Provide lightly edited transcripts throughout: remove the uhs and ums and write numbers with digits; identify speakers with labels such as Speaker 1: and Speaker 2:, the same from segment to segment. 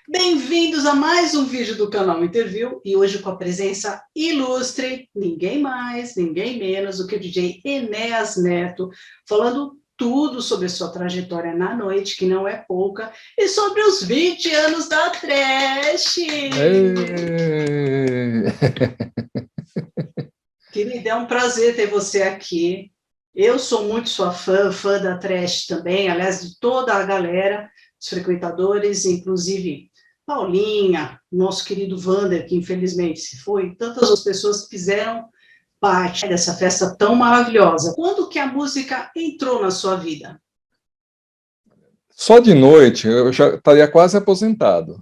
Speaker 1: Bem-vindos a mais um vídeo do canal Interview, e hoje com a presença ilustre, ninguém mais, ninguém menos do que o DJ Enéas Neto, falando tudo sobre sua trajetória na noite, que não é pouca, e sobre os 20 anos da Trash. Querida, é um prazer ter você aqui. Eu sou muito sua fã da Trash também, aliás, de toda a galera, os frequentadores, inclusive Paulinha, nosso querido Vander, que infelizmente se foi, e tantas outras pessoas que fizeram parte dessa festa tão maravilhosa. Quando que a música entrou na sua vida?
Speaker 2: Só de noite eu já estaria quase aposentado.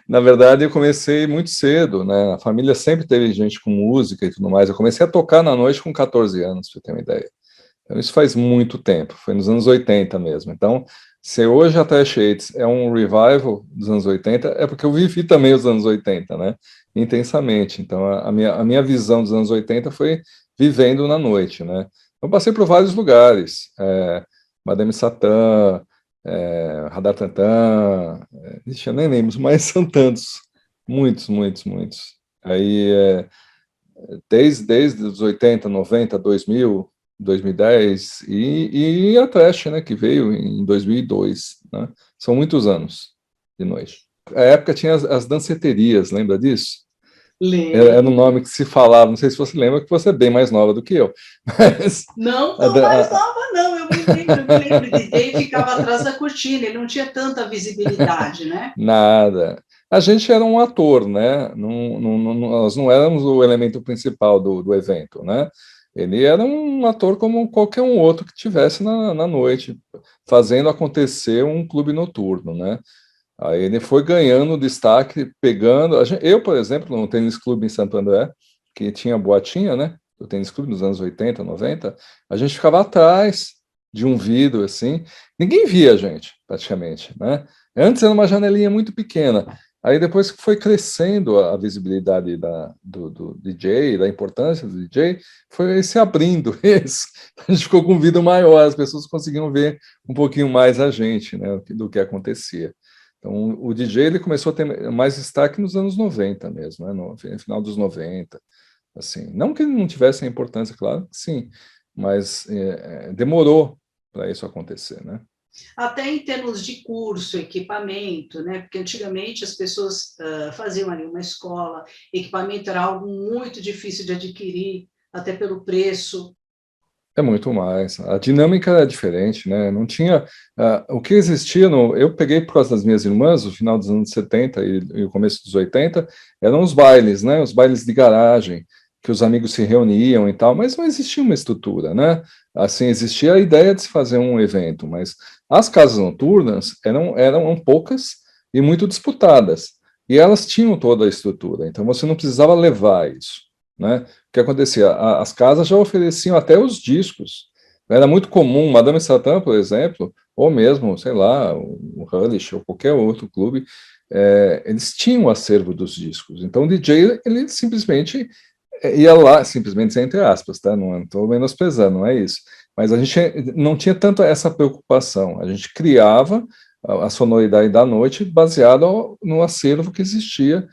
Speaker 2: Na verdade, eu comecei muito cedo, né? A família sempre teve gente com música e tudo mais. Eu comecei a tocar na noite com 14 anos, para você ter uma ideia. Então, isso faz muito tempo, foi nos anos 80 mesmo. Então, se hoje a Trash Hits é um revival dos anos 80, é porque eu vivi também os anos 80, né? Intensamente. Então, a minha visão dos anos 80 foi vivendo na noite, né? Eu passei por vários lugares, Madame Satã, Radar Tantã, eu nem lembro, mas são tantos, muitos. Aí, desde os 80, 90, 2000, 2010, e a Trash, né, que veio em 2002, né? São muitos anos de noite. A época tinha as danceterias, lembra disso? Era um nome que se falava, não sei se você lembra, que você é bem mais nova do que eu. Mas
Speaker 1: não tão mais nova, não, eu me lembro. O DJ ficava atrás da cortina, ele não tinha tanta visibilidade, né?
Speaker 2: Nada. A gente era um ator, né? Nós não éramos o elemento principal do evento, né? Ele era um ator como qualquer um outro que tivesse na noite, fazendo acontecer um clube noturno, né? Aí ele foi ganhando destaque, pegando. Eu, por exemplo, no tênis clube em Santo André, que tinha boatinha, né? O tênis clube nos anos 80, 90, a gente ficava atrás de um vidro, assim, ninguém via a gente, praticamente, né? Antes era uma janelinha muito pequena. Aí depois que foi crescendo a visibilidade do DJ, da importância do DJ, foi se abrindo isso. A gente ficou com um vidro maior, as pessoas conseguiam ver um pouquinho mais a gente, né, do que acontecia. Então, o DJ ele começou a ter mais destaque nos anos 90 mesmo, né, no final dos 90. Assim, não que ele não tivesse a importância, claro que sim, mas demorou para isso acontecer, né?
Speaker 1: Até em termos de curso, equipamento, né? Porque antigamente as pessoas faziam ali uma escola, equipamento era algo muito difícil de adquirir, até pelo preço.
Speaker 2: É muito mais. A dinâmica era diferente, né? Não tinha. O que existia no. Eu peguei por causa das minhas irmãs, no final dos anos 70 e o começo dos 80, eram os bailes, né? Os bailes de garagem, que os amigos se reuniam e tal, mas não existia uma estrutura, né? Assim, existia a ideia de se fazer um evento, mas as casas noturnas eram poucas e muito disputadas. E elas tinham toda a estrutura, então você não precisava levar isso, né? O que acontecia? As casas já ofereciam até os discos. Era muito comum, Madame Satã, por exemplo, ou mesmo, sei lá, o Hullish ou qualquer outro clube, eles tinham o acervo dos discos. Então o DJ, ele simplesmente ia lá, simplesmente entre aspas, tá? Não estou menosprezando, não é isso. Mas a gente não tinha tanto essa preocupação. A gente criava a sonoridade da noite baseado no acervo que existia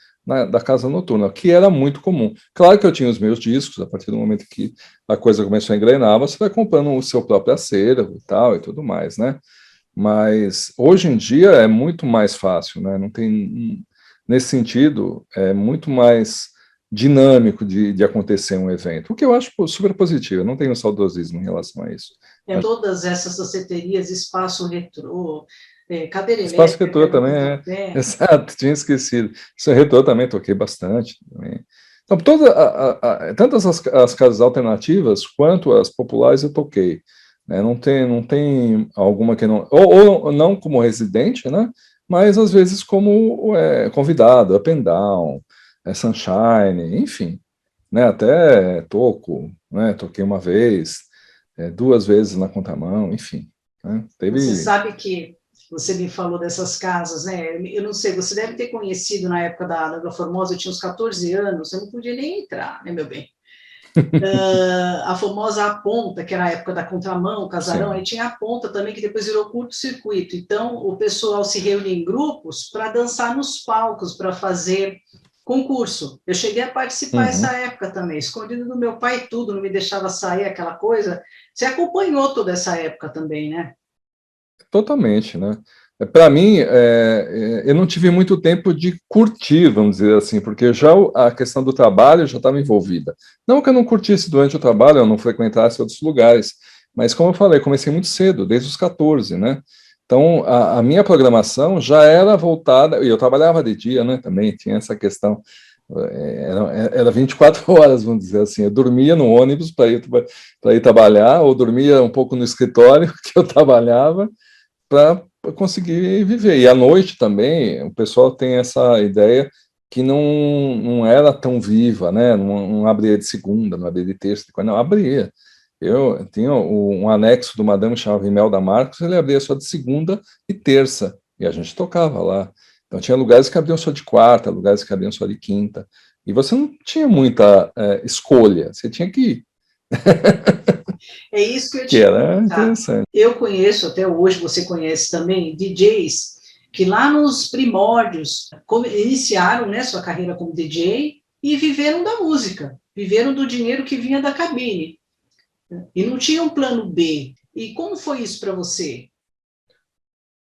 Speaker 2: da casa noturna, que era muito comum. Claro que eu tinha os meus discos, a partir do momento que a coisa começou a engrenar, você vai comprando o seu próprio acervo e tal, e tudo mais, né? Mas hoje em dia é muito mais fácil, né? Não tem, nesse sentido, é muito mais dinâmico de acontecer um evento, o que eu acho super positivo, eu não tenho saudosismo em relação a isso.
Speaker 1: Todas essas danceterias, espaço retrô, cadeira
Speaker 2: Espaço
Speaker 1: elétrica, que
Speaker 2: retrô
Speaker 1: é do
Speaker 2: também
Speaker 1: pontapé.
Speaker 2: exato, tinha esquecido. Isso é retrô também, toquei bastante também. Então, tantas as casas alternativas quanto as populares eu toquei. Né? Não tem alguma que não. Ou não como residente, né? Mas às vezes como convidado, up and down, sunshine, enfim. Né? Até toco, né? Toquei uma vez, duas vezes na contramão, enfim. Né?
Speaker 1: Você
Speaker 2: Teve.
Speaker 1: sabe que você me falou dessas casas, né? Eu não sei, você deve ter conhecido na época da Formosa, eu tinha uns 14 anos, eu não podia nem entrar, né, meu bem? A famosa A Ponta, que era a época da contramão, casarão,
Speaker 2: Sim.
Speaker 1: aí tinha a Ponta também, que depois virou curto-circuito. Então, o pessoal se reunia em grupos para dançar nos palcos, para fazer concurso. Eu cheguei a participar
Speaker 2: Uhum.
Speaker 1: essa época também, escondido do meu pai e tudo, não me deixava sair aquela coisa. Você acompanhou toda essa época também, né?
Speaker 2: Totalmente, né? Para mim, eu não tive muito tempo de curtir, vamos dizer assim, porque já a questão do trabalho já estava envolvida. Não que eu não curtisse durante o trabalho, eu não frequentasse outros lugares, mas como eu falei, comecei muito cedo, desde os 14, né? Então, a minha programação já era voltada, e eu trabalhava de dia, né? Também tinha essa questão, era 24 horas, vamos dizer assim. Eu dormia no ônibus para ir trabalhar, ou dormia um pouco no escritório que eu trabalhava, para conseguir viver. E à noite também, o pessoal tem essa ideia que não era tão viva, né? Não abria de segunda, não abria de terça, de quarta, não, abria. Eu tinha um anexo do Madame que chamava Imelda Marcos, ele abria só de segunda e terça, e a gente tocava lá. Então tinha lugares que abriam só de quarta, lugares que abriam só de quinta, e você não tinha muita escolha, você tinha que ir,
Speaker 1: É isso que eu
Speaker 2: que
Speaker 1: te
Speaker 2: era
Speaker 1: perguntar.
Speaker 2: interessante.
Speaker 1: Eu conheço, até hoje você conhece também, DJs que lá nos primórdios iniciaram, né, sua carreira como DJ e viveram da música, viveram do dinheiro que vinha da cabine e não tinha um plano B. E como foi isso para você?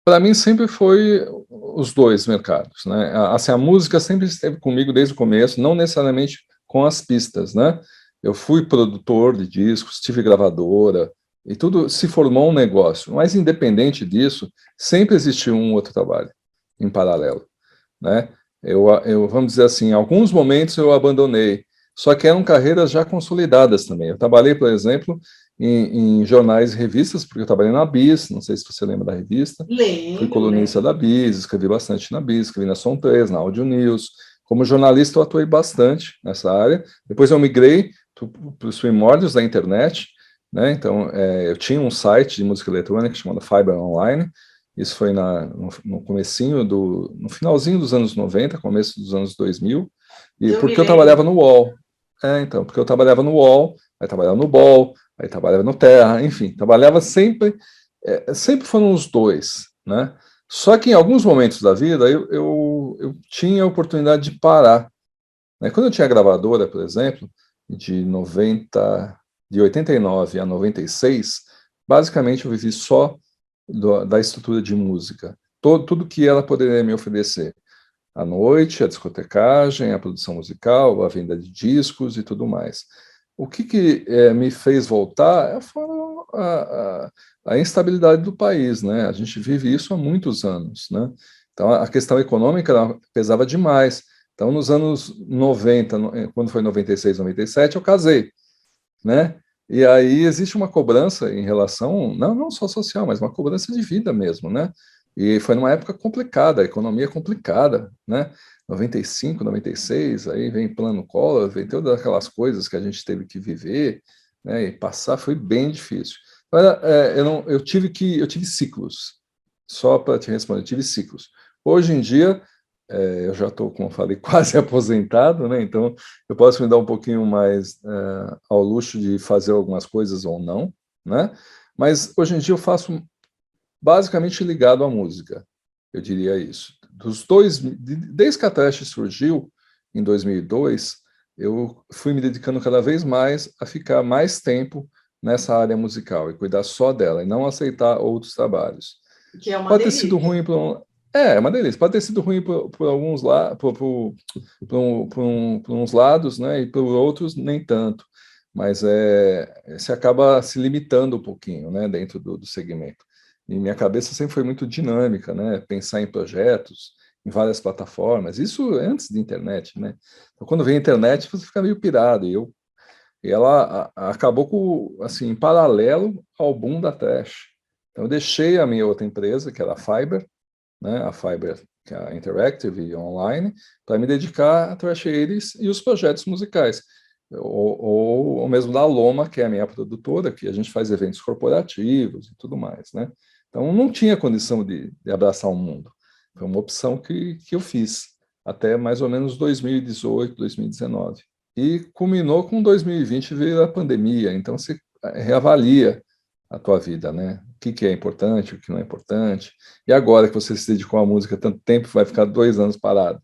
Speaker 2: Para mim sempre foi os dois mercados, né? Assim, a música sempre esteve comigo desde o começo, não necessariamente com as pistas, né? Eu fui produtor de discos, tive gravadora e tudo se formou um negócio. Mas independente disso, sempre existiu um outro trabalho em paralelo, né? Vamos dizer assim, em alguns momentos eu abandonei, só que eram carreiras já consolidadas também. Eu trabalhei, por exemplo, em jornais e revistas, porque eu trabalhei na Bis, não sei se você lembra da revista, fui
Speaker 1: Lembro,
Speaker 2: colunista da
Speaker 1: lembro.
Speaker 2: Bis, escrevi bastante na Bis, escrevi na Som 3, na Audio News. Como jornalista eu atuei bastante nessa área, depois eu migrei para os primórdios da internet, né? Então, eu tinha um site de música eletrônica chamado Fiber Online, isso foi no comecinho no finalzinho dos anos 90, começo dos anos 2000, e
Speaker 1: Eu me
Speaker 2: porque eu
Speaker 1: lembro.
Speaker 2: trabalhava no UOL. Então, porque eu trabalhava no UOL, aí trabalhava no BOL, aí trabalhava no Terra, enfim, trabalhava sempre, sempre foram os dois, né? Só que em alguns momentos da vida eu tinha a oportunidade de parar, né? Quando eu tinha gravadora, por exemplo, de 89 a 96, basicamente eu vivi só da estrutura de música. Tudo que ela poderia me oferecer. À noite, a discotecagem, a produção musical, a venda de discos e tudo mais. O que me fez voltar foram a instabilidade do país, né? A gente vive isso há muitos anos, né? Então, a questão econômica ela pesava demais. Então, nos anos 90, quando foi 96, 97, eu casei, né? E aí existe uma cobrança em relação, não só social, mas uma cobrança de vida mesmo, né? E foi numa época complicada, a economia complicada, né? 95, 96, aí vem plano Collor, vem todas aquelas coisas que a gente teve que viver, né? E passar foi bem difícil. Mas, eu tive ciclos. Só para te responder, eu tive ciclos. Hoje em dia, eu já estou, como eu falei, quase aposentado, né? Então eu posso me dar um pouquinho mais ao luxo de fazer algumas coisas ou não, né? Mas hoje em dia eu faço basicamente ligado à música, eu diria isso. Desde que a Trash surgiu em 2002, eu fui me dedicando cada vez mais a ficar mais tempo nessa área musical e cuidar só dela e não aceitar outros trabalhos.
Speaker 1: Que é uma
Speaker 2: Pode ter sido
Speaker 1: delícia.
Speaker 2: ruim para é uma delícia. Pode ter sido ruim por alguns por uns lados, né? E por outros nem tanto. Mas você acaba se limitando um pouquinho, né? Dentro do segmento. E minha cabeça sempre foi muito dinâmica, né? Pensar em projetos, em várias plataformas. Isso antes da internet, né? Então, quando vem a internet, você fica meio pirado. E ela acabou com, assim, em paralelo ao boom da Trash. Então, eu deixei a minha outra empresa, que era a Fiber, né, a Fiber, que é a Interactive e Online, para me dedicar a Trash 80 e os projetos musicais. Ou mesmo da Loma, que é a minha produtora, que a gente faz eventos corporativos e tudo mais, né? Então, não tinha condição de abraçar o mundo. Foi uma opção que eu fiz, até mais ou menos 2018, 2019. e culminou com 2020 veio a pandemia, então você reavalia a tua vida, né? O que é importante, o que não é importante. E agora que você se dedicou à música há tanto tempo, vai ficar 2 anos parado.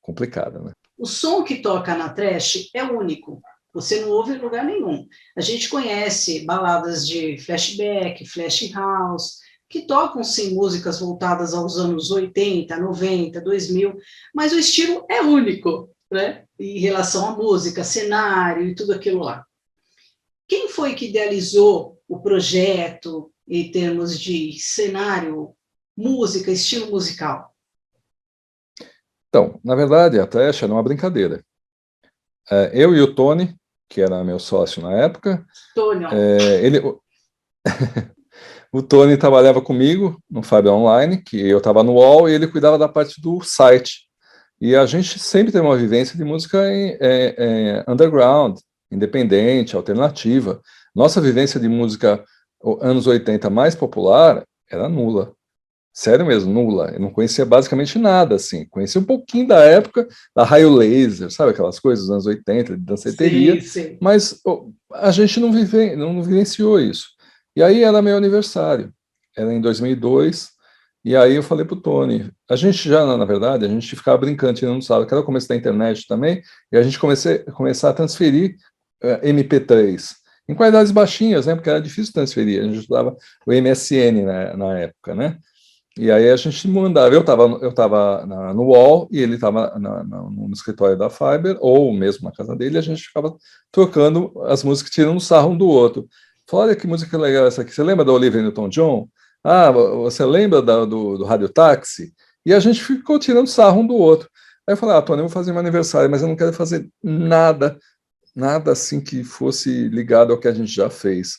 Speaker 2: Complicado, né?
Speaker 1: O som que toca na trash é único. Você não ouve em lugar nenhum. A gente conhece baladas de flashback, flash house, que tocam sim músicas voltadas aos anos 80, 90, 2000, mas o estilo é único, né? Em relação à música, cenário e tudo aquilo lá. Quem foi que idealizou o projeto em termos de cenário, música, estilo musical?
Speaker 2: Então, na verdade, a Trash era uma brincadeira. Eu e o Tony, que era meu sócio na época,
Speaker 1: Tônio.
Speaker 2: ele, o Tony trabalhava comigo no Fábio Online, que eu estava no UOL, e ele cuidava da parte do site. E a gente sempre teve uma vivência de música underground, independente, alternativa. Nossa vivência de música anos 80 mais popular era nula. Sério mesmo, nula. Eu não conhecia basicamente nada, assim. Conhecia um pouquinho da época da Raio Laser, sabe aquelas coisas dos anos 80, de danceteria,
Speaker 1: Sim, sim.
Speaker 2: mas a gente não vivenciou isso. E aí era meu aniversário, era em 2002, e aí eu falei pro Tony, a gente já, na verdade, a gente ficava brincando, tirando sarro, que era o começo da internet também, e a gente começar a transferir MP3, em qualidades baixinhas, né, porque era difícil transferir, a gente usava o MSN na época, né, e aí a gente mandava, eu tava no UOL e ele estava no escritório da Fiber, ou mesmo na casa dele, e a gente ficava trocando as músicas, tirando sarro um do outro. Falei, olha que música legal essa aqui, você lembra da Olivia Newton-John? Ah, você lembra do Rádio Táxi? E a gente ficou tirando sarro um do outro. Aí eu falei, Tony, eu vou fazer meu aniversário, mas eu não quero fazer nada assim que fosse ligado ao que a gente já fez.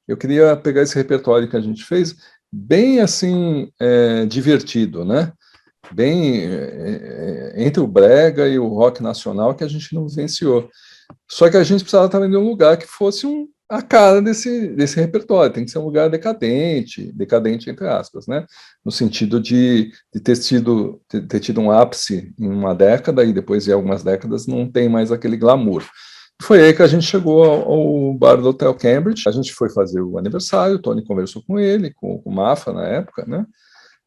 Speaker 2: Eu queria pegar esse repertório que a gente fez, bem assim, divertido, né? Bem entre o brega e o rock nacional que a gente não vivenciou. Só que a gente precisava também de um lugar que fosse a cara desse repertório, tem que ser um lugar decadente entre aspas, né? No sentido de ter tido um ápice em uma década e depois em algumas décadas não tem mais aquele glamour. Foi aí que a gente chegou ao bar do Hotel Cambridge. A gente foi fazer o aniversário, o Tony conversou com ele, com o Mafa na época, né?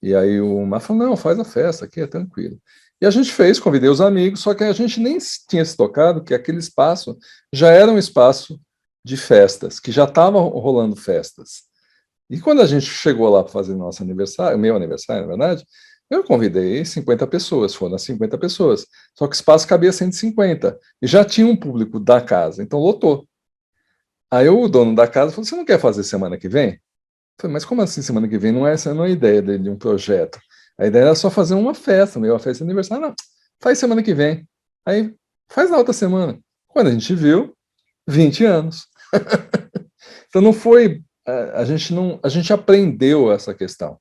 Speaker 2: E aí o Mafa falou, não, faz a festa aqui, é tranquilo. E a gente fez, convidei os amigos, só que a gente nem tinha se tocado que aquele espaço já era um espaço de festas, que já estava rolando festas. E quando a gente chegou lá para fazer nosso aniversário, meu aniversário, na verdade, eu convidei 50 pessoas, foram as 50 pessoas. Só que o espaço cabia 150. E já tinha um público da casa, então lotou. Aí o dono da casa falou: você não quer fazer semana que vem? Eu falei, mas como assim semana que vem? Não é essa não é a ideia de um projeto. A ideia era só fazer uma festa, uma festa de aniversário. Não, faz semana que vem. Aí faz na outra semana. Quando a gente viu, 20 anos. Então não foi, a gente aprendeu essa questão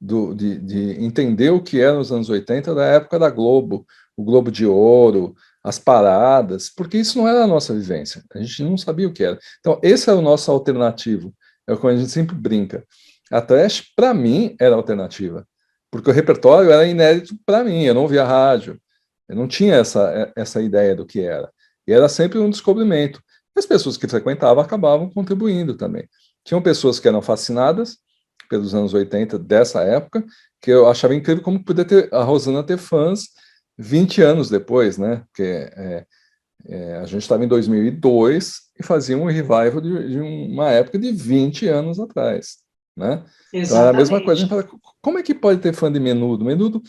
Speaker 2: de entender o que era nos anos 80 da época da Globo, o Globo de Ouro, as paradas, porque isso não era a nossa vivência, a gente não sabia o que era. Então esse é o nosso alternativo, é o que a gente sempre brinca. A trash, para mim, era alternativa, porque o repertório era inédito para mim, eu não via rádio, eu não tinha essa ideia do que era, e era sempre um descobrimento. As pessoas que frequentavam acabavam contribuindo também. Tinham pessoas que eram fascinadas pelos anos 80 dessa época, que eu achava incrível como podia ter a Rosana ter fãs 20 anos depois, né? Porque a gente estava em 2002 e fazia um revival de uma época de 20 anos atrás, né? Então era a mesma coisa, a gente
Speaker 1: Exatamente.
Speaker 2: fala, como é que pode ter fã de Menudo? Menudo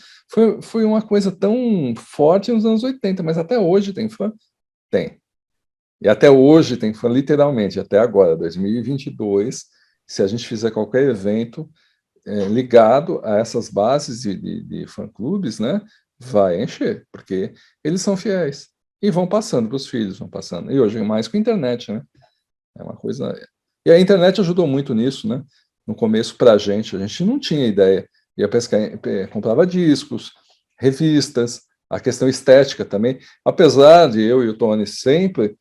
Speaker 2: foi uma coisa tão forte nos anos 80, mas até hoje tem fã? Tem. E até hoje tem fã, literalmente, até agora, 2022, se a gente fizer qualquer evento ligado a essas bases de fã-clubes, né, vai encher, porque eles são fiéis. E vão passando para os filhos, vão passando. E hoje, mais com a internet, né? É uma coisa... E a internet ajudou muito nisso, né? No começo, para a gente não tinha ideia. Ia pescar, comprava discos, revistas, a questão estética também. Apesar de eu e o Tony sempre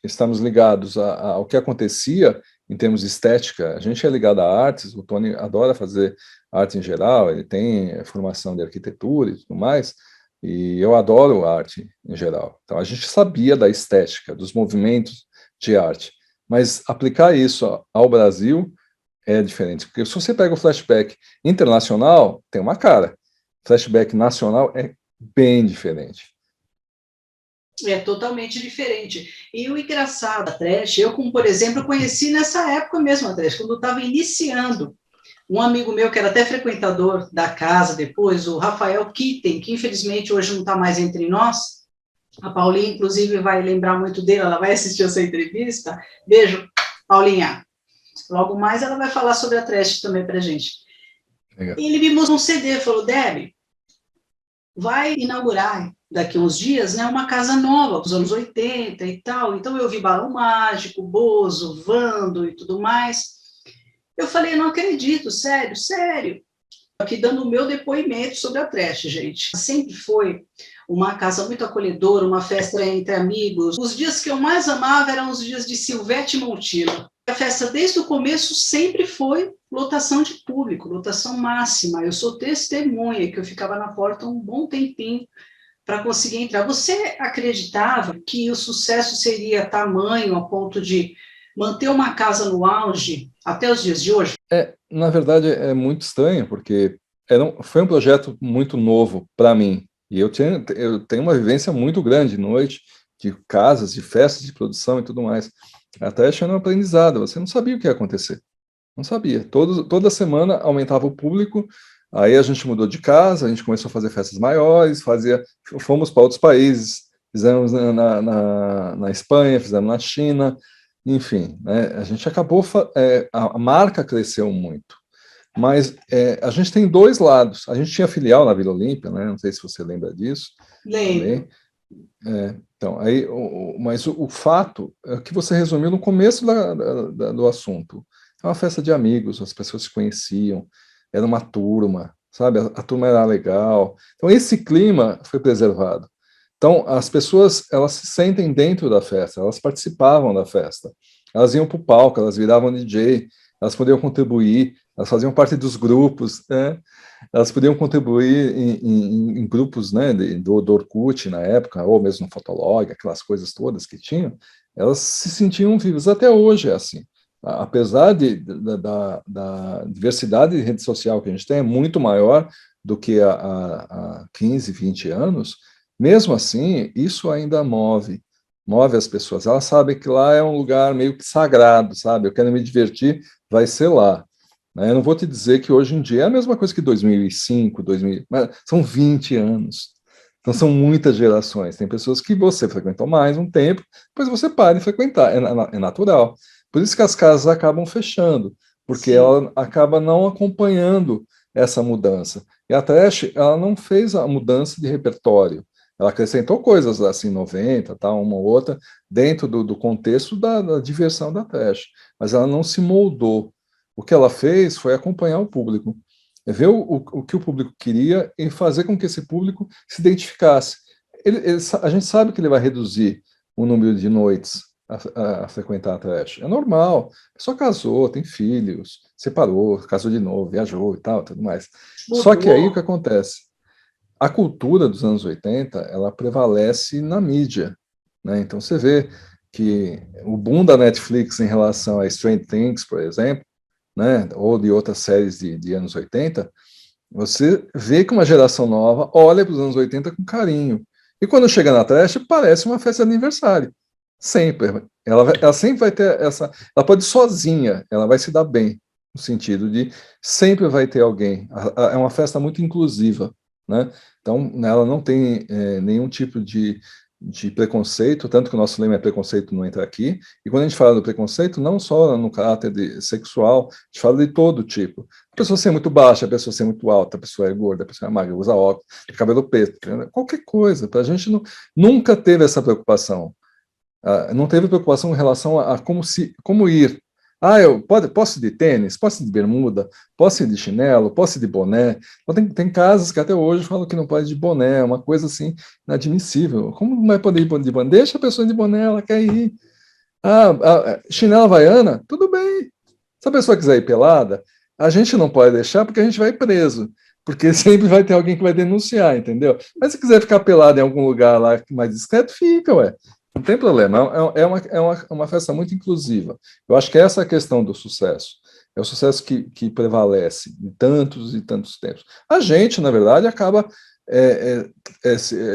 Speaker 2: estarmos ligados ao que acontecia em termos de estética, a gente é ligado a artes, o Tony adora fazer arte em geral, ele tem formação de arquitetura e tudo mais, E eu adoro arte em geral. Então a gente sabia da estética, dos movimentos de arte, mas aplicar isso ao Brasil é diferente, porque se você pega o flashback internacional, tem uma cara. Flashback nacional é bem diferente.
Speaker 1: É totalmente diferente. E o engraçado da trash, eu, como por exemplo, conheci nessa época mesmo a trash, quando eu estava iniciando. Um amigo meu, que era até frequentador da casa depois, o Rafael Kitten, que infelizmente hoje não está mais entre nós, a Paulinha, inclusive, vai lembrar muito dele, ela vai assistir essa entrevista. Beijo, Paulinha. Logo mais ela vai falar sobre a trash também para gente.
Speaker 2: Legal.
Speaker 1: Ele me mostrou um CD, falou, Debbie, vai inaugurar daqui a uns dias, né, uma casa nova, dos anos 80 e tal. Então eu vi Balão Mágico, Bozo, Vando e tudo mais. Eu falei, não acredito, sério, sério. Aqui dando o meu depoimento sobre a trash, gente. Sempre foi uma casa muito acolhedora, uma festa entre amigos. Os dias que eu mais amava eram os dias de Silvete Montilla. A festa, desde o começo, sempre foi lotação de público, lotação máxima. Eu sou testemunha, que eu ficava na porta um bom tempinho para conseguir entrar. Você acreditava que o sucesso seria tamanho a ponto de manter uma casa no auge até os dias de hoje?
Speaker 2: Na verdade, é muito estranho, porque foi um projeto muito novo para mim. E eu tenho uma vivência muito grande de noite, de casas, de festas, de produção e tudo mais. Até achando um aprendizado, você não sabia o que ia acontecer. Não sabia. Toda semana aumentava o público, aí a gente mudou de casa, a gente começou a fazer festas maiores, fomos para outros países, fizemos na Espanha, fizemos na China, enfim, né, a gente acabou, a marca cresceu muito. Mas a gente tem dois lados. A gente tinha filial na Vila Olímpia, né? Não sei se você lembra disso.
Speaker 1: Lembro.
Speaker 2: Também. Então, aí, mas o fato é que você resumiu no começo do assunto. É uma festa de amigos, as pessoas se conheciam, era uma turma, sabe? A turma era legal. Então, esse clima foi preservado. Então, as pessoas, elas se sentem dentro da festa, elas participavam da festa. Elas iam para o palco, elas viravam DJ, elas podiam contribuir, elas faziam parte dos grupos, né? Elas podiam contribuir em grupos, né, do Orkut na época, ou mesmo no Fotolog, aquelas coisas todas que tinham, elas se sentiam vivas. Até hoje é assim. Apesar da diversidade de rede social que a gente tem, é muito maior do que há 15, 20 anos, mesmo assim, isso ainda move as pessoas. Elas sabem que lá é um lugar meio que sagrado, sabe? Eu quero me divertir, vai ser lá. Eu não vou te dizer que hoje em dia é a mesma coisa que 2005, 2000, mas são 20 anos. Então são muitas gerações. Tem pessoas que você frequentou mais um tempo, depois você para de frequentar. É natural. Por isso que as casas acabam fechando, porque
Speaker 1: Sim.
Speaker 2: ela acaba não acompanhando essa mudança. E a Trash, ela não fez a mudança de repertório. Ela acrescentou coisas assim, 90, tal, uma ou outra, dentro do contexto da diversão da Trash. Mas ela não se moldou. O que ela fez foi acompanhar o público, ver o que o público queria e fazer com que esse público se identificasse. A gente sabe que ele vai reduzir o número de noites a frequentar a trash. É normal. A pessoa casou, tem filhos, separou, casou de novo, viajou e tal, tudo mais. Só que aí o que
Speaker 1: Mudou.
Speaker 2: acontece? A cultura dos anos 80, ela prevalece na mídia, né? Então você vê que o boom da Netflix em relação a Stranger Things, por exemplo, né, ou de outras séries de anos 80, você vê que uma geração nova olha para os anos 80 com carinho. E quando chega na trash, parece uma festa de aniversário. Sempre. Ela sempre vai ter essa. Ela pode ir sozinha, ela vai se dar bem, no sentido de sempre vai ter alguém. É uma festa muito inclusiva, né? Então, ela não tem nenhum tipo de preconceito, tanto que o nosso lema é preconceito não entra aqui. E quando a gente fala do preconceito, não só no caráter sexual, a gente fala de todo tipo. A pessoa ser muito baixa, a pessoa ser muito alta, a pessoa é gorda, a pessoa é magra, usa óculos, tem cabelo preto, qualquer coisa. Para a gente nunca teve essa preocupação. Não teve preocupação em relação a como ir. Posso ir de tênis, posso ir de bermuda, posso ir de chinelo, posso ir de boné. Então, tem casas que até hoje falam que não pode ir de boné, é uma coisa assim inadmissível. Como não vai poder ir de boné? Deixa a pessoa ir de boné, ela quer ir. Chinela havaiana, tudo bem. Se a pessoa quiser ir pelada, a gente não pode deixar porque a gente vai preso. porque sempre vai ter alguém que vai denunciar, entendeu? Mas se quiser ficar pelado em algum lugar lá mais discreto, fica, ué. Não tem problema, uma festa muito inclusiva. Eu acho que essa é a questão do sucesso. É o sucesso que prevalece em tantos e tantos tempos. A gente, na verdade, acaba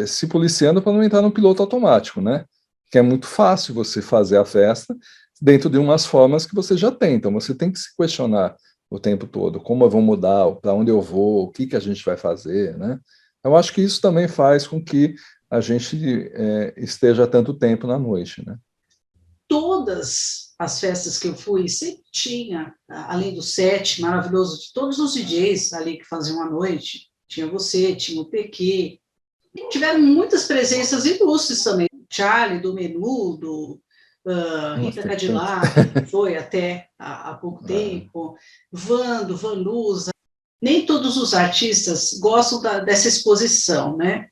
Speaker 2: se policiando para não entrar no piloto automático, né? Que é muito fácil você fazer a festa dentro de umas formas que você já tem. Então, você tem que se questionar o tempo todo, como eu vou mudar, para onde eu vou, o que, que a gente vai fazer, né? Eu acho que isso também faz com que a gente esteja tanto tempo na noite, né?
Speaker 1: Todas as festas que eu fui, sempre tinha, além do set maravilhoso de todos os DJs ali que faziam a noite, tinha você, tinha o PQ, tiveram muitas presenças ilustres também, Charlie, do Menudo,
Speaker 2: Nossa,
Speaker 1: Rita
Speaker 2: tem tanto.
Speaker 1: Cadillac, que foi até há pouco tempo, Vando, Vanusa. Nem todos os artistas gostam dessa exposição, né?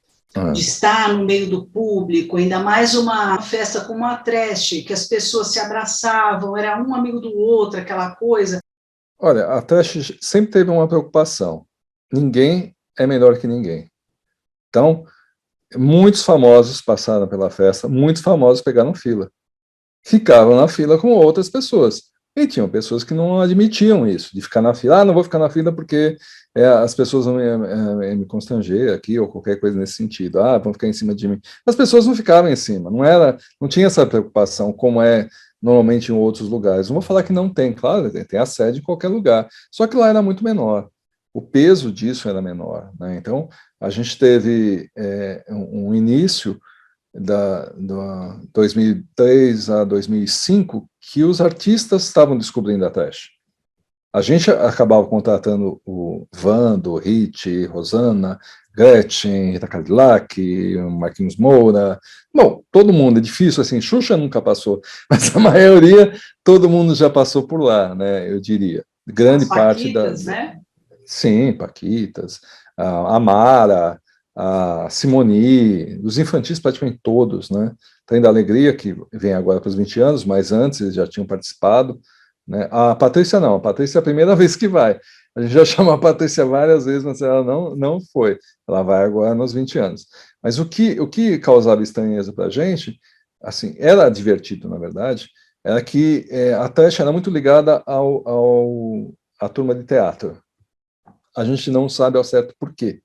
Speaker 1: De estar no meio do público, ainda mais uma festa como a Trash, que as pessoas se abraçavam, era um amigo do outro, aquela coisa.
Speaker 2: Olha, a Trash sempre teve uma preocupação. Ninguém é melhor que ninguém. Então, muitos famosos passaram pela festa, muitos famosos pegaram fila. Ficavam na fila com outras pessoas. E tinham pessoas que não admitiam isso, de ficar na fila. Ah, não vou ficar na fila porque as pessoas vão me constranger aqui, ou qualquer coisa nesse sentido. Ah, vão ficar em cima de mim. As pessoas não ficavam em cima, não tinha essa preocupação como é normalmente em outros lugares. Não vou falar que não tem, claro, tem assédio em qualquer lugar, só que lá era muito menor. O peso disso era menor, né? Então, a gente teve um início da 2003 a 2005 que os artistas estavam descobrindo a trash. A gente acabava contratando o Vando, Hit, Rosana, Gretchen, Rita Cadillac, Marquinhos Moura. Bom, todo mundo, é difícil, assim, Xuxa nunca passou, mas a maioria, todo mundo já passou por lá, né, eu diria. Grande
Speaker 1: As
Speaker 2: parte
Speaker 1: Paquitas, né?
Speaker 2: Sim, Paquitas, a Mara, a Simoni, os infantis praticamente todos, né? Trem da Alegria, que vem agora para os 20 anos, mas antes eles já tinham participado, né? A Patrícia não, a Patrícia é a primeira vez que vai. A gente já chamou a Patrícia várias vezes, mas ela não foi. Ela vai agora nos 20 anos. Mas o que causava estranheza para a gente, assim, era divertido, na verdade, era que a Trash era muito ligada à turma de teatro. A gente não sabe ao certo por quê,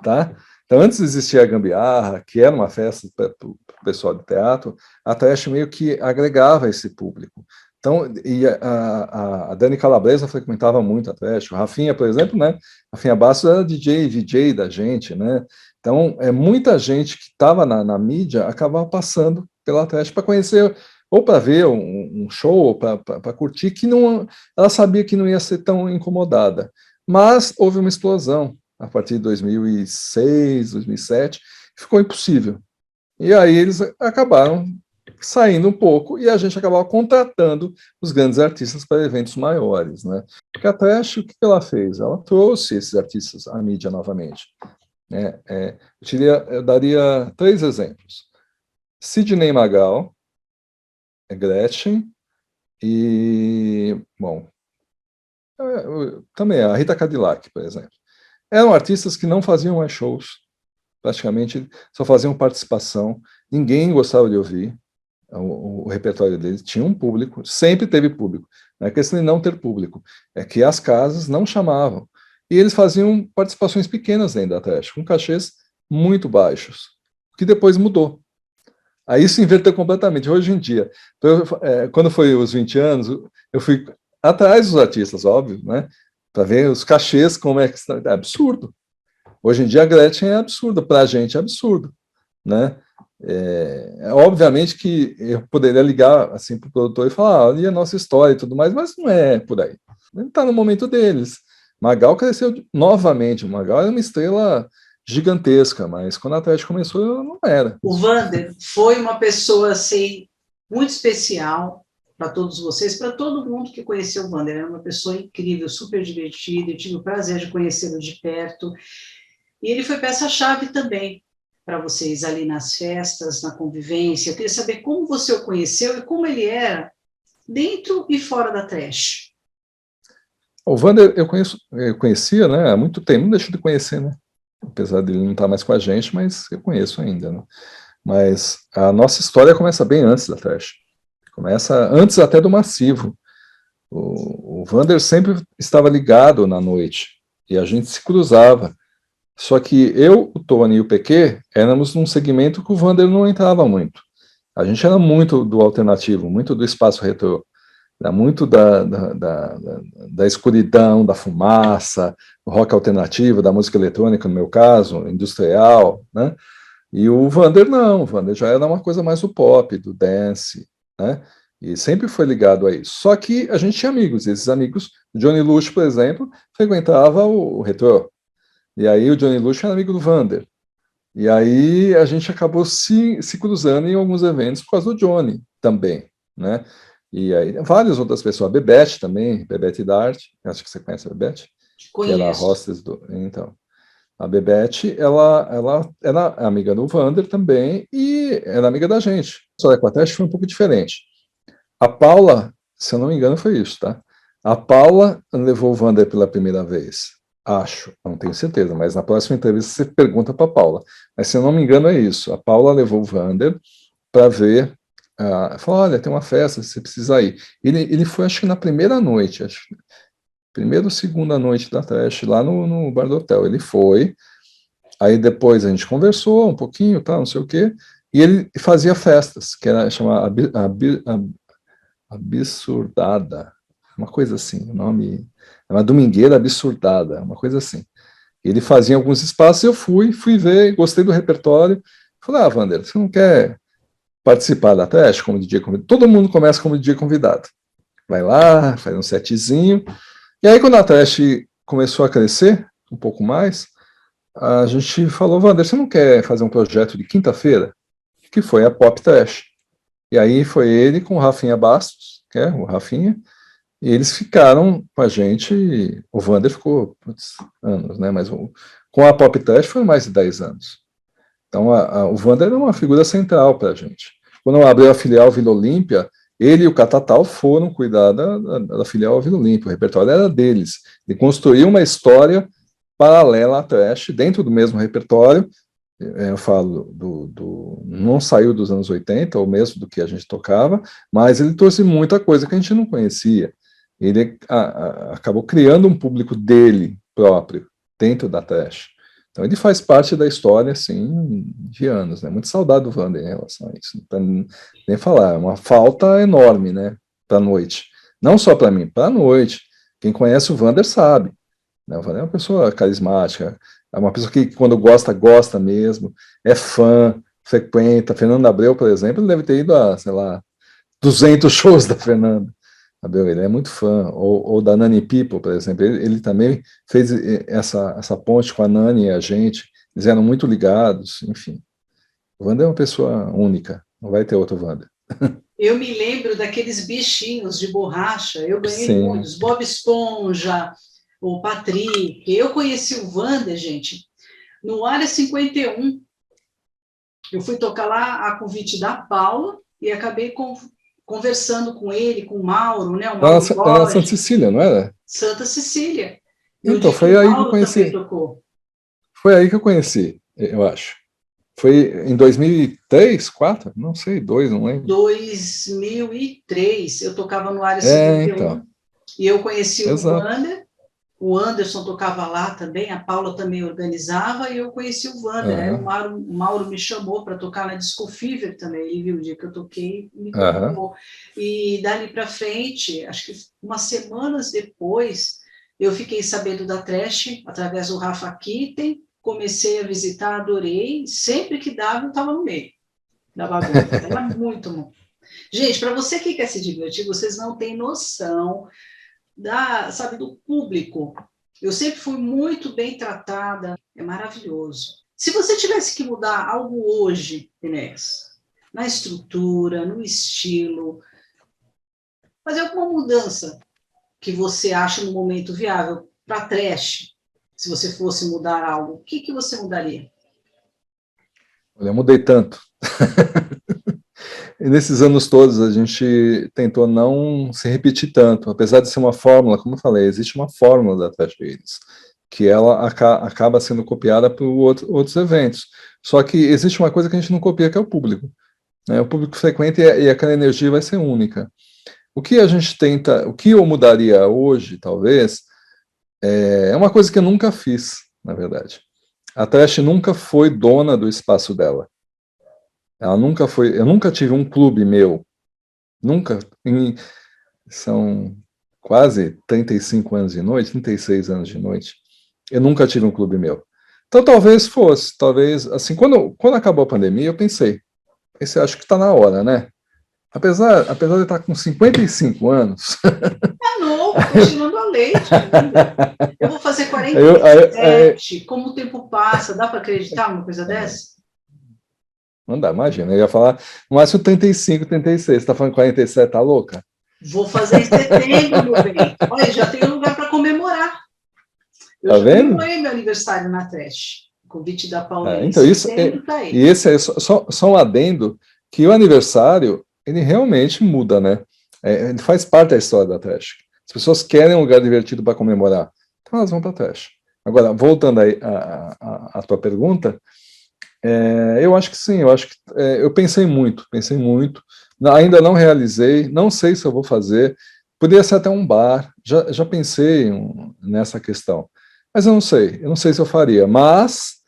Speaker 2: tá? Então, antes de existir a Gambiarra, que era uma festa para o pessoal de teatro, a Trash meio que agregava esse público. Então, e a Dani Calabresa frequentava muito a Trash, o Rafinha, por exemplo, né? Rafinha Bastos era DJ, VJ da gente, né? Então, muita gente que estava na mídia acabava passando pela Trash para conhecer, ou para ver um show, ou para curtir, que não, ela sabia que não ia ser tão incomodada. Mas houve uma explosão a partir de 2006, 2007, ficou impossível. E aí eles acabaram saindo um pouco e a gente acabava contratando os grandes artistas para eventos maiores, né? Porque a Trash, o que ela fez? Ela trouxe esses artistas à mídia novamente. Né? Eu daria 3 exemplos. Sidney Magal, Gretchen e, bom, também a Rita Cadillac, por exemplo. Eram artistas que não faziam mais shows, praticamente só faziam participação, ninguém gostava de ouvir o repertório deles, tinha um público, sempre teve público, não é questão de não ter público, é que as casas não chamavam, e eles faziam participações pequenas dentro da Trash, com cachês muito baixos, que depois mudou. Aí isso inverteu completamente. Hoje em dia, quando foi os 20 anos, eu fui atrás dos artistas, óbvio, né? Para ver os cachês, como é que está. É absurdo. Hoje em dia a Gretchen é absurdo, para a gente é absurdo, né? Obviamente que eu poderia ligar assim para o produtor e falar, olha a nossa história e tudo mais, mas não é por aí. Ele está no momento deles. Magal cresceu novamente. O Magal era uma estrela gigantesca, mas quando a Atlético começou, não era.
Speaker 1: O Vander foi uma pessoa assim, muito especial para todos vocês, para todo mundo que conheceu o Vander. Era uma pessoa incrível, super divertida. Eu tive o prazer de conhecê-lo de perto. E ele foi peça-chave também para vocês ali nas festas, na convivência. Eu queria saber como você o conheceu e como ele era dentro e fora da Trash.
Speaker 2: O Vander eu conhecia, né, há muito tempo, não deixo de conhecer, né, apesar dele não estar mais com a gente, mas eu conheço ainda, né. Mas a nossa história começa bem antes da Trash, começa antes até do Massivo. O Vander sempre estava ligado na noite, e a gente se cruzava. Só que eu, o Tony e o PQ éramos num segmento que o Vander não entrava muito. A gente era muito do alternativo, muito do espaço retrô, era muito da escuridão, da fumaça, do rock alternativo, da música eletrônica, no meu caso, industrial, né? E o Vander não, o Vander já era uma coisa mais do pop, do dance, né? E sempre foi ligado a isso. Só que a gente tinha amigos, e esses amigos, Johnny Lush, por exemplo, frequentava o retrô. E aí o Johnny Lush era amigo do Vander. E aí a gente acabou se cruzando em alguns eventos por causa do Johnny também, né? E aí várias outras pessoas, a Bebete também, Bebete Dart, acho que você conhece a Bebete, que era a
Speaker 1: Conheço.
Speaker 2: hostess do... Então, a Bebete, ela era amiga do Vander também e era amiga da gente. A história com a Teste foi um pouco diferente. A Paula, se eu não me engano, foi isso, tá? A Paula levou o Vander pela primeira vez. Acho, não tenho certeza, mas na próxima entrevista você pergunta para a Paula. Mas se eu não me engano, é isso. A Paula levou o Vander para ver. Falou: olha, tem uma festa, você precisa ir. Ele foi, acho que na primeira noite, acho, primeira ou segunda noite da Trash, lá no bar do hotel. Ele foi. Aí depois a gente conversou um pouquinho, tá, não sei o quê. E ele fazia festas, que era chamada Absurdada, uma coisa assim, o nome é uma domingueira absurdada, uma coisa assim. Ele fazia alguns espaços, eu fui ver, gostei do repertório. Falei: Vander, você não quer participar da Trash como DJ convidado? Todo mundo começa como DJ convidado. Vai lá, faz um setzinho. E aí, quando a Trash começou a crescer um pouco mais, a gente falou: Vander, você não quer fazer um projeto de quinta-feira? Que foi a Pop Trash. E aí foi ele com o Rafinha Bastos, que é o Rafinha, e eles ficaram com a gente, o Vander ficou anos, né? Mas com a Pop Trash foi mais de 10 anos. Então o Vander é uma figura central para a gente. Quando abriu a filial Vila Olímpia, ele e o Catatal foram cuidar da filial Vila Olímpia, o repertório era deles. Ele construiu uma história paralela à Trash, dentro do mesmo repertório. Eu falo, não saiu dos anos 80, ou mesmo do que a gente tocava, mas ele trouxe muita coisa que a gente não conhecia. Ele acabou criando um público dele próprio, dentro da Trash. Então ele faz parte da história, assim, de anos, né? Muito saudade do Vander em relação a isso. Não nem falar, é uma falta enorme, né? Para a noite. Não só para mim, para a noite. Quem conhece o Vander sabe, né? O Vander é uma pessoa carismática, é uma pessoa que, quando gosta, gosta mesmo, é fã, frequenta. Fernando Abreu, por exemplo, ele deve ter ido a, sei lá, 200 shows da Fernanda Abreu, ele é muito fã. Ou da Nani People, por exemplo, ele também fez essa ponte com a Nani e a gente, eles eram muito ligados, enfim. O Wander é uma pessoa única, não vai ter outro Wander.
Speaker 1: Eu me lembro daqueles bichinhos de borracha, eu ganhei
Speaker 2: Sim.
Speaker 1: muitos, Bob Esponja, o Patrick. Eu conheci o Wander, gente, no Área 51. Eu fui tocar lá a convite da Paula e acabei conversando com ele, com o Mauro, né? O Mauro
Speaker 2: Era Santa
Speaker 1: Borges,
Speaker 2: Cecília, não era?
Speaker 1: Santa Cecília. No
Speaker 2: Então,
Speaker 1: dia que
Speaker 2: foi
Speaker 1: o
Speaker 2: aí que eu
Speaker 1: Mauro também
Speaker 2: conheci.
Speaker 1: tocou.
Speaker 2: Foi aí que eu conheci, eu acho. Foi em 2003, 2004? Não sei, 2, não lembro.
Speaker 1: 2003, eu tocava no Área
Speaker 2: Então,
Speaker 1: 51 e eu conheci o
Speaker 2: exato.
Speaker 1: Wander. O Anderson tocava lá também, a Paula também organizava, e eu conheci o Wander. Aí
Speaker 2: Aham,
Speaker 1: o Mauro me chamou para tocar na Disco Fever também. Ele viu o dia que eu toquei e me
Speaker 2: aham.
Speaker 1: convidou. E dali para frente, acho que umas semanas depois, eu fiquei sabendo da Trash através do Rafa Kitten, comecei a visitar, adorei. Sempre que dava, eu estava no meio da bagunça. Era muito bom. Gente, para você que quer se divertir, vocês não têm noção sabe, do público. Eu sempre fui muito bem tratada, é maravilhoso. Se você tivesse que mudar algo hoje, Inês, na estrutura, no estilo, fazer alguma mudança que você acha no momento viável para trash, se você fosse mudar algo, o que você mudaria?
Speaker 2: Olha, eu mudei tanto. nesses anos todos a gente tentou não se repetir tanto, apesar de ser uma fórmula, como eu falei, existe uma fórmula da Trash Readers, que ela acaba sendo copiada por outros eventos. Só que existe uma coisa que a gente não copia, que é o público. Né? O público frequente e aquela energia vai ser única. O que a gente tenta, o que eu mudaria hoje, talvez, é uma coisa que eu nunca fiz, na verdade. A Trash nunca foi dona do espaço dela. Ela nunca foi, eu nunca tive um clube meu, nunca, são quase 35 anos de noite, 36 anos de noite, eu nunca tive um clube meu. Então talvez fosse, talvez, assim, quando acabou a pandemia, eu pensei, acho que está na hora, né? Apesar de eu estar com 55 anos...
Speaker 1: É novo, estou tirando a leite ainda. Eu vou fazer 47, como o tempo passa, dá para acreditar numa coisa dessa?
Speaker 2: Não dá, imagina, eu ia falar no máximo 35, 36, você está falando 47, tá louca?
Speaker 1: Vou fazer em setembro, meu bem. Olha, já tenho lugar para comemorar. Eu já comemorei meu aniversário na Trash. O convite da Paulinha
Speaker 2: então
Speaker 1: em setembro está aí.
Speaker 2: E esse é só um adendo, que o aniversário, ele realmente muda, né? Ele faz parte da história da Trash. As pessoas querem um lugar divertido para comemorar, então elas vão para a Trash. Agora, voltando aí à tua pergunta, eu acho que sim, eu pensei muito, ainda não realizei, não sei se eu vou fazer, poderia ser até um bar, já pensei nessa questão, mas eu não sei se eu faria, mas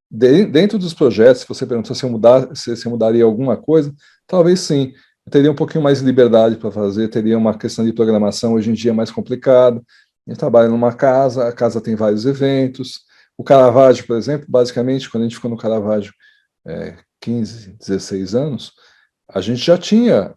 Speaker 2: dentro dos projetos, se você perguntou se eu mudaria alguma coisa, talvez sim, eu teria um pouquinho mais de liberdade para fazer, teria uma questão de programação hoje em dia mais complicada, eu trabalho numa casa, a casa tem vários eventos, o Caravaggio, por exemplo, basicamente, quando a gente ficou no Caravaggio 15, 16 anos, a gente já tinha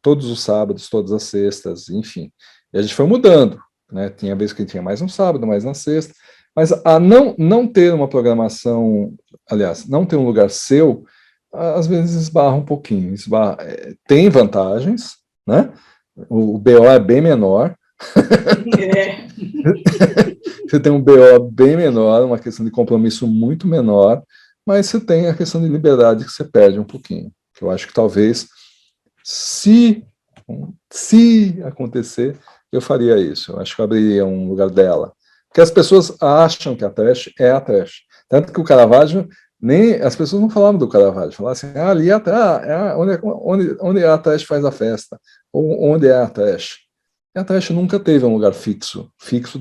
Speaker 2: todos os sábados, todas as sextas, enfim, e a gente foi mudando, né? Tinha vezes que tinha mais no sábado, mais na sexta, mas a não ter uma programação, aliás, não ter um lugar seu, às vezes esbarra um pouquinho, tem vantagens, né? O BO é bem menor, você tem um BO bem menor, uma questão de compromisso muito menor, mas você tem a questão de liberdade que você perde um pouquinho, que eu acho que talvez, se acontecer, eu faria isso, eu acho que eu abriria um lugar dela, porque as pessoas acham que a Trash é a Trash, tanto que o Caravaggio, nem as pessoas não falavam do Caravaggio, falavam assim, ali onde a Trash faz a festa, ou onde é a Trash. E a Trash nunca teve um lugar fixo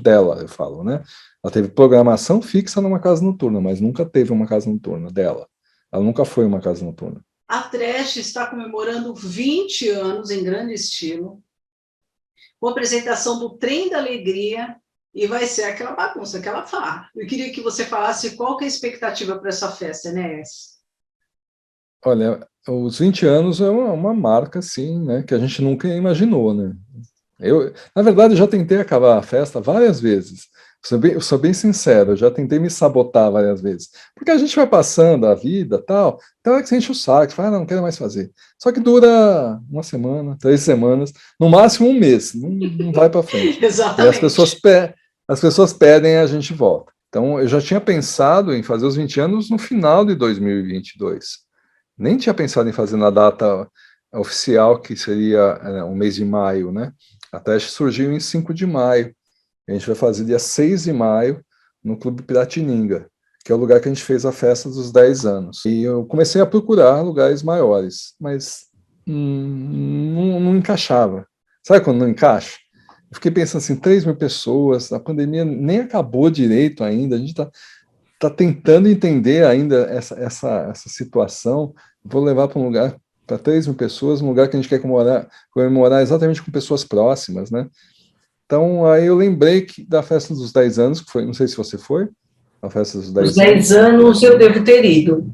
Speaker 2: dela, eu falo, né? Ela teve programação fixa numa casa noturna, mas nunca teve uma casa noturna dela. Ela nunca foi uma casa noturna.
Speaker 1: A Trash está comemorando 20 anos em grande estilo, com a apresentação do Trem da Alegria, e vai ser aquela bagunça, aquela farra. Eu queria que você falasse qual que é a expectativa para essa festa, né,
Speaker 2: Olha, os 20 anos é uma marca, assim, né, que a gente nunca imaginou, né? Na verdade, já tentei acabar a festa várias vezes. Eu sou bem sincero, eu já tentei me sabotar várias vezes. Porque a gente vai passando a vida tal, então é que você enche o saco, fala, não quero mais fazer. Só que dura uma semana, 3 semanas, no máximo um mês, não vai para frente.
Speaker 1: Exatamente.
Speaker 2: E as pessoas pedem e a gente volta. Então, eu já tinha pensado em fazer os 20 anos no final de 2022. Nem tinha pensado em fazer na data oficial, que seria o mês de maio, né? A Trash surgiu em 5 de maio. A gente vai fazer dia 6 de maio no Clube Piratininga, que é o lugar que a gente fez a festa dos 10 anos. E eu comecei a procurar lugares maiores, mas não encaixava. Sabe quando não encaixa? Eu fiquei pensando assim, 3 mil pessoas, a pandemia nem acabou direito ainda, a gente está tentando entender ainda essa situação. Vou levar para um lugar, para 3 mil pessoas, um lugar que a gente quer comemorar exatamente com pessoas próximas, né? Então, aí eu lembrei da festa dos 10 anos, que foi, não sei se você foi, a festa dos 10
Speaker 3: anos. Os 10 anos eu devo ter ido.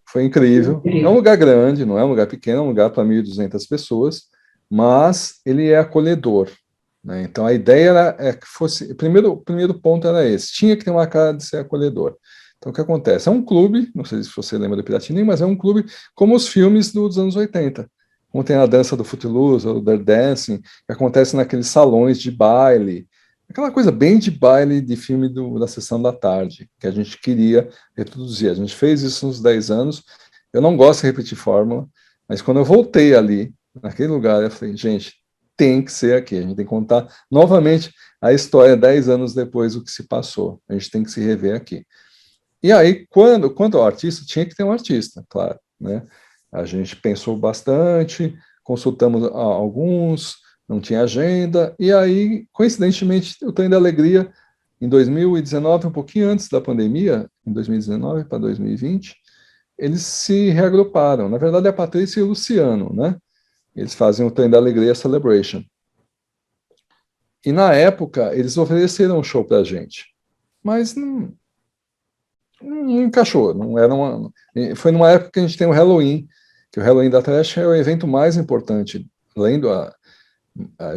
Speaker 2: Foi incrível. É um lugar grande, não é um lugar pequeno, é um lugar para 1.200 pessoas, mas ele é acolhedor, né? Então, a ideia é que fosse... O primeiro ponto era esse, tinha que ter uma cara de ser acolhedor. Então, o que acontece? É um clube, não sei se você lembra do Piratininho, mas é um clube como os filmes dos anos 80, como tem a dança do Footloose, o Dirty Dancing, que acontece naqueles salões de baile, aquela coisa bem de baile de filme da sessão da tarde, que a gente queria reproduzir. A gente fez isso nos 10 anos. Eu não gosto de repetir fórmula, Mas quando eu voltei ali, naquele lugar, eu falei, gente, tem que ser aqui, a gente tem que contar novamente a história 10 anos depois do que se passou, a gente tem que se rever aqui. E aí, quanto ao artista, tinha que ter um artista, claro, né? A gente pensou bastante, consultamos alguns, não tinha agenda, e aí, coincidentemente, o Trem da Alegria, em 2019, um pouquinho antes da pandemia, em 2019 para 2020, eles se reagruparam. Na verdade, é a Patrícia e o Luciano, né? Eles fazem o Trem da Alegria Celebration. E na época, eles ofereceram um show para a gente, mas não encaixou. Não era foi numa época que a gente tem o Halloween, que o Halloween da Trash é o evento mais importante, além do.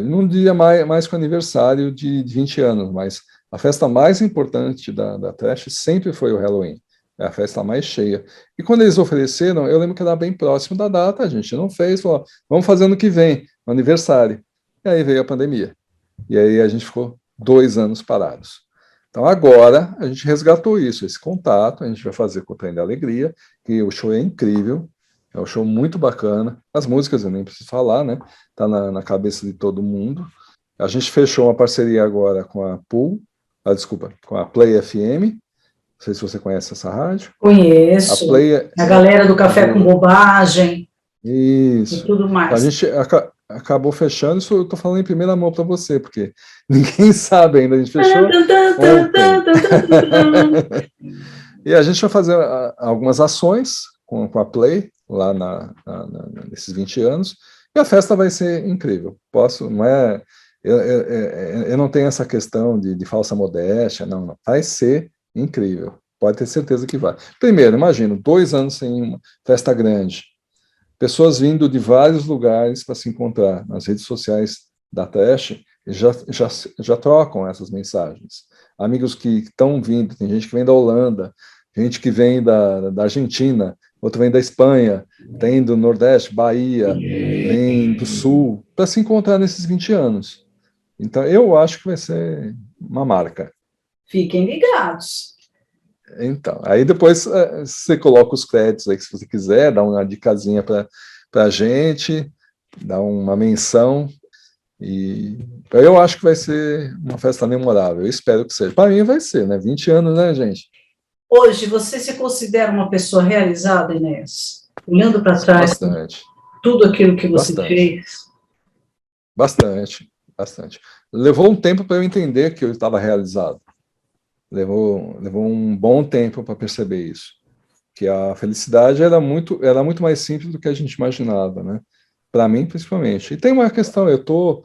Speaker 2: Não diria mais que o aniversário de 20 anos, mas a festa mais importante da Trash sempre foi o Halloween. É a festa mais cheia. E quando eles ofereceram, eu lembro que era bem próximo da data, a gente não fez, falou, vamos fazer ano que vem, no aniversário. E aí veio a pandemia. E aí a gente ficou 2 anos parados. Então agora a gente resgatou isso, esse contato, a gente vai fazer com o Trem da Alegria, que o show é incrível, é um show muito bacana. As músicas eu nem preciso falar, né? Tá na cabeça de todo mundo. A gente fechou uma parceria agora com a com a Play FM. Não sei se você conhece essa rádio.
Speaker 3: Conheço.
Speaker 2: A Play
Speaker 3: a galera do Café com Bobagem.
Speaker 2: Isso.
Speaker 3: E tudo mais.
Speaker 2: A gente acabou fechando, isso eu estou falando em primeira mão para você, porque ninguém sabe ainda, a gente fechou ontem. E a gente vai fazer algumas ações com a Play, lá nesses 20 anos, e a festa vai ser incrível. Eu não tenho essa questão de falsa modéstia, não, vai ser incrível, pode ter certeza que vai. Primeiro, imagino, 2 anos sem uma festa grande, pessoas vindo de vários lugares para se encontrar nas redes sociais da Trash, já trocam essas mensagens. Amigos que estão vindo, tem gente que vem da Holanda, gente que vem da Argentina, outro vem da Espanha, tem do Nordeste, Bahia, vem do Sul, para se encontrar nesses 20 anos. Então, eu acho que vai ser uma marca.
Speaker 3: Fiquem ligados.
Speaker 2: Então, aí depois você coloca os créditos aí, se você quiser, dá uma dicasinha para a gente, dá uma menção, e eu acho que vai ser uma festa memorável, eu espero que seja. Para mim vai ser, né? 20 anos, né, gente?
Speaker 3: Hoje, você se considera uma pessoa realizada, Inês? Olhando para trás,
Speaker 2: bastante.
Speaker 3: Tudo aquilo que você fez?
Speaker 2: Bastante. Levou um tempo para eu entender que eu estava realizado. Levou um bom tempo para perceber isso, que a felicidade era muito mais simples do que a gente imaginava, né? Para mim, principalmente. E tem uma questão, eu tô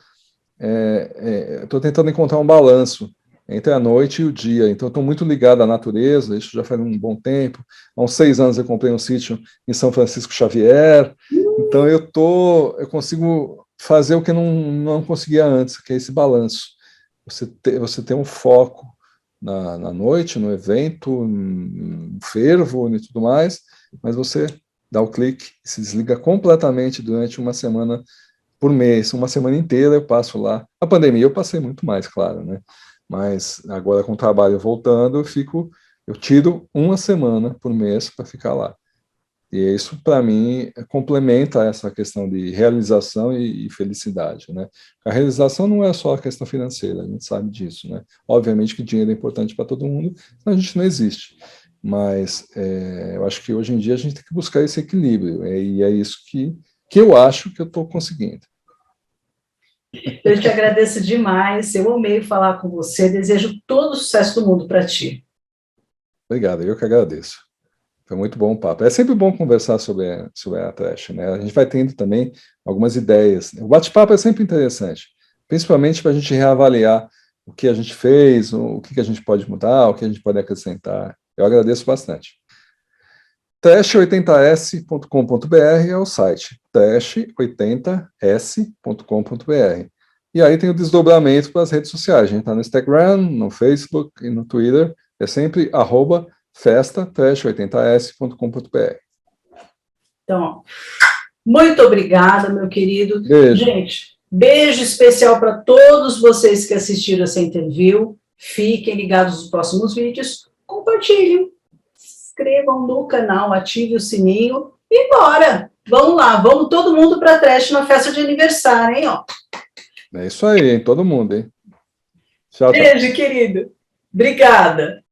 Speaker 2: tentando encontrar um balanço entre a noite e o dia, então estou muito ligado à natureza, isso já faz um bom tempo. Há uns 6 anos eu comprei um sítio em São Francisco Xavier, então eu consigo fazer o que não conseguia antes, que é esse balanço. Você ter um foco na noite, no evento, no fervo e tudo mais, mas você dá o clique e se desliga completamente durante uma semana por mês, uma semana inteira eu passo lá. A pandemia eu passei muito mais, claro, né? Mas agora com o trabalho voltando, eu tiro uma semana por mês para ficar lá. E isso, para mim, complementa essa questão de realização e felicidade, né? A realização não é só a questão financeira, a gente sabe disso, né? Obviamente que dinheiro é importante para todo mundo, senão a gente não existe. Mas eu acho que hoje em dia a gente tem que buscar esse equilíbrio, e é isso que eu acho que eu estou conseguindo.
Speaker 3: Eu te agradeço demais, eu amei falar com você, desejo todo o sucesso do mundo para ti.
Speaker 2: Obrigado, eu que agradeço. Foi muito bom o papo. É sempre bom conversar sobre a Trash, né? A gente vai tendo também algumas ideias. O bate-papo é sempre interessante, principalmente para a gente reavaliar o que a gente fez, o que a gente pode mudar, o que a gente pode acrescentar. Eu agradeço bastante. trash80s.com.br é o site, trash80s.com.br. E aí tem o desdobramento para as redes sociais. A gente está no Instagram, no Facebook e no Twitter. É sempre @festa-80s.com.br.
Speaker 3: Então, muito obrigada, meu querido.
Speaker 2: Beijo.
Speaker 3: Gente, beijo especial para todos vocês que assistiram essa interview. Fiquem ligados nos próximos vídeos. Compartilhem. Se inscrevam no canal, ative o sininho e bora! Vamos lá, vamos todo mundo para a Trash na festa de aniversário, hein? Ó.
Speaker 2: É isso aí, hein? Todo mundo, hein? Tchau, tchau.
Speaker 3: Beijo, querido. Obrigada.